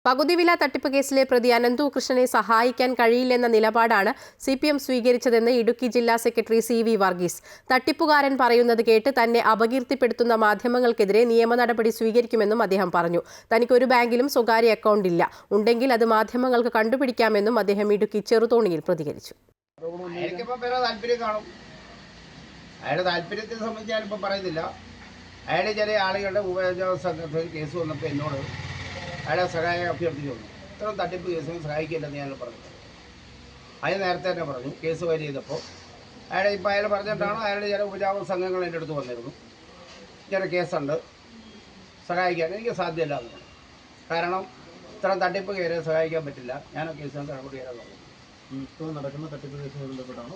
പകുതിവില തട്ടിപ്പ് കേസിലെ പ്രതി അനന്തു കൃഷ്ണനെ സഹായിക്കാൻ കഴിയില്ലെന്ന നിലപാടാണ് CPM സ്വീകരിച്ചതെന്ന് ഇടുക്കി ജില്ലാ സെക്രട്ടറി CV വർഗീസ്. തട്ടിപ്പുകാരൻ പറയുന്നത് കേട്ട് തന്നെ അപകീർത്തിപ്പെടുത്തുന്ന മാധ്യമങ്ങൾക്കെതിരെ നിയമ നടപടി സ്വീകരിക്കുമെന്നും അദ്ദേഹം പറഞ്ഞു. തനിക്കൊരു ബാങ്കിലും സ്വകാര്യ അക്കൗണ്ട് ഇല്ല. ഉണ്ടെങ്കിൽ അത് മാധ്യമങ്ങൾക്ക് കണ്ടുപിടിക്കാമെന്നും അദ്ദേഹം ഇടുക്കി ചെറുതോണിയിൽ പ്രതികരിച്ചു. അയാളുടെ താല്പര്യത്തെ സംബന്ധിച്ച് ഞാനിപ്പോൾ പറയുന്നില്ല. അയാളുടെ ചില ആളുകളുടെ ഉപയോഗ കേസ് വന്നപ്പോൾ എന്നോട് അയാളെ സഹായം അഭ്യർത്ഥിച്ചു വന്നു. ഇത്തരം തട്ടിപ്പ് കേസിന് സഹായിക്കില്ലെന്ന് ഞാൻ പറഞ്ഞു. അയാൾ നേരത്തെ തന്നെ പറഞ്ഞു. കേസ് ഫയൽ ചെയ്തപ്പോൾ അയാൾ പറഞ്ഞിട്ടാണ് അയാളുടെ ചില ഉപജാപക സംഘങ്ങൾ എൻ്റെ അടുത്ത് വന്നിരുന്നു. ചില കേസുണ്ട്, സഹായിക്കാൻ എനിക്ക് സാധ്യമല്ല എന്ന് പറഞ്ഞു. കാരണം ഇത്തരം തട്ടിപ്പ് കയറി സഹായിക്കാൻ പറ്റില്ല. ഞാൻ ആ കേസിന് നടപടി ചെയ്യാൻ പറഞ്ഞു. ഇപ്പോൾ നടക്കുന്ന തട്ടിപ്പ് കേസുമായി ബന്ധപ്പെട്ടാണോ?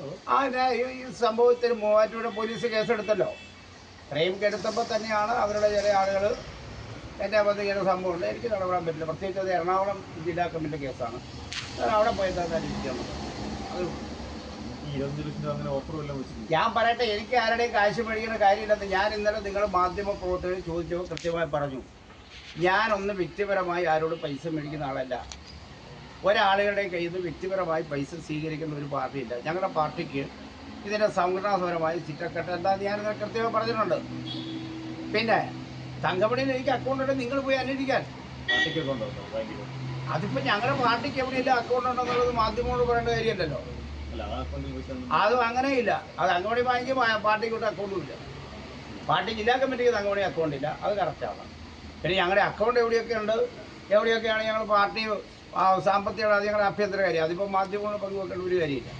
ഈ സംഭവത്തിൽ മൂവാറ്റുപുഴ പോലീസ് കേസെടുത്തല്ലോ. ക്രൈം എടുത്തപ്പോൾ തന്നെയാണ് അവരുടെ ചില ആളുകൾ എൻ്റെ വന്ന് ഇങ്ങനെ സംഭവമുണ്ട്, എനിക്ക് നടപടാൻ പറ്റില്ല. പ്രത്യേകിച്ച് അത് എറണാകുളം ജില്ലാ കമ്മിറ്റി കേസാണ്. ഞാൻ അവിടെ പോയി ഇരിക്കാൻ അത് ഞാൻ പറയട്ടെ, എനിക്ക് ആരുടെയും കാശ് മേടിക്കുന്ന കാര്യമില്ലെന്ന് ഞാൻ ഇന്നലെ നിങ്ങൾ മാധ്യമ പ്രവർത്തകർ ചോദിച്ചപ്പോൾ കൃത്യമായി പറഞ്ഞു. ഞാനൊന്ന് വ്യക്തിപരമായി ആരോട് പൈസ മേടിക്കുന്ന ആളല്ല. ഒരാളുകളുടെയും കയ്യിൽ നിന്ന് വ്യക്തിപരമായി പൈസ സ്വീകരിക്കുന്ന ഒരു പാർട്ടിയില്ല. ഞങ്ങളുടെ പാർട്ടിക്ക് ഇതിൻ്റെ സംഘടനാപരമായി ചിറ്റക്കെട്ട് എന്താണെന്ന് ഞാനിത് കൃത്യമായി പറഞ്ഞിട്ടുണ്ട്. പിന്നെ തങ്കമണിയിൽ എനിക്ക് അക്കൗണ്ട് ഉണ്ട്, നിങ്ങൾ പോയി അന്വേഷിക്കാൻ. അതിപ്പോൾ ഞങ്ങളുടെ പാർട്ടിക്ക് എവിടെയില്ല അക്കൗണ്ട് ഉണ്ടെന്നുള്ളത് മാധ്യമങ്ങളോട് പറയേണ്ട കാര്യമല്ലല്ലോ. അതും അങ്ങനെയില്ല. അത് അങ്കമണി ബാങ്ക് പാർട്ടിക്ക് അക്കൗണ്ടും ഇല്ല. പാർട്ടി ജില്ലാ കമ്മിറ്റിക്ക് തങ്കമണി അക്കൗണ്ട് ഇല്ല, അത് കറക്റ്റാണ്. പിന്നെ ഞങ്ങളുടെ അക്കൗണ്ട് എവിടെയൊക്കെയാണ് ഞങ്ങൾ പാർട്ടി സാമ്പത്തിക ഞങ്ങളുടെ ആഭ്യന്തര കാര്യം, അതിപ്പോൾ മാധ്യമങ്ങൾ പങ്കുവെക്കേണ്ട ഒരു കാര്യമില്ല.